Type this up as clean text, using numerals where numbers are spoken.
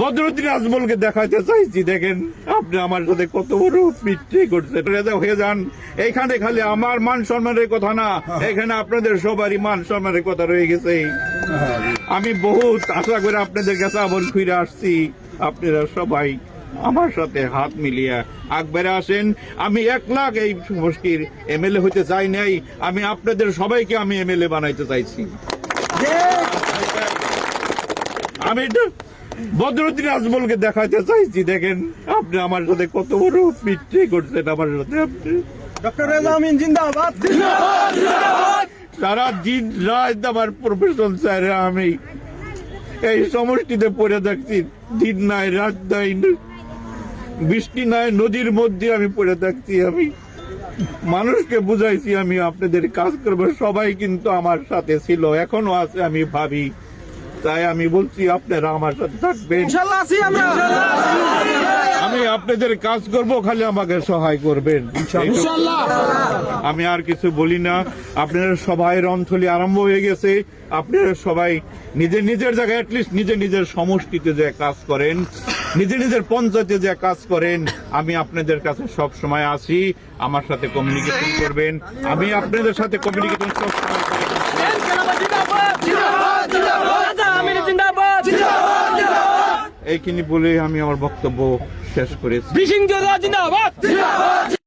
বদরুদ্দিন আজমলকে দেখাতে চাইছি, দেখেন আপনি আমার সাথে কত বড় পিঠে করছেন। রেজা হয়ে যান, এইখানে খালি আমার মান সম্মানের কথা না, এখানে আপনাদের সবারই মান সম্মানের কথা রয়ে গেছে। আমি বহুত আশা করে আপনাদের কাছে আবার ফিরে আসছি, আপনারা সবাই আমার সাথে হাত মিলিয়ে আকবারে আসেন। আমি 1 লাখ এই সমষ্টির এমএলএ হইতে চাই নাই, আমি আপনাদের সবাইকে আমি এমএলএ বানাইতে চাইছি। আমি বদরুদ্দিন আজমলকে দেখাতে চাইছি, দেখেন আপনি আমার সাথে কত বড় পিঠে করছেন আমার সাথে। আপনি ডক্টর রেজা আমিন জিন্দাবাদ। সারা দিন রাত আমার প্রফেশন স্যার, আমি এই সমষ্টিতে পড়ে থাকছি, দিন নাই রাত নাই, বৃষ্টি নাই, নদীর মধ্যে আমি পড়ে থাকছি। আমি মানুষকে বুঝাইছি আমি আপনাদের কাজ করবো, সবাই কিন্তু আমার সাথে ছিল, এখনো আছে আমি ভাবি। তাই আমি বলছি আপনারা আমার সাথে থাকবেন, ইনশাআল্লাহ আছি আমরা। আমি আপনাদের কাজ করব, খালি আমাকে সহায় করবেন ইনশাআল্লাহ। আমি আর কিছু বলি না। আপনারা সবাই রণথলি আরম্ভ হয়ে গেছে, আপনারা সবাই নিজের নিজের জায়গায় অ্যাটলিস্ট নিজের নিজের সমষ্টিতে যে কাজ করেন, নিজের নিজের পঞ্চায়েতে যে কাজ করেন, আমি আপনাদের কাছে সব সময় আছি, আমার সাথে কমিউনিকেশন করবেন, আমি আপনাদের সাথে কমিউনিকেশন সব সময় করি। এইখানে বলে আমি আমার বক্তব্য শেষ করেছি।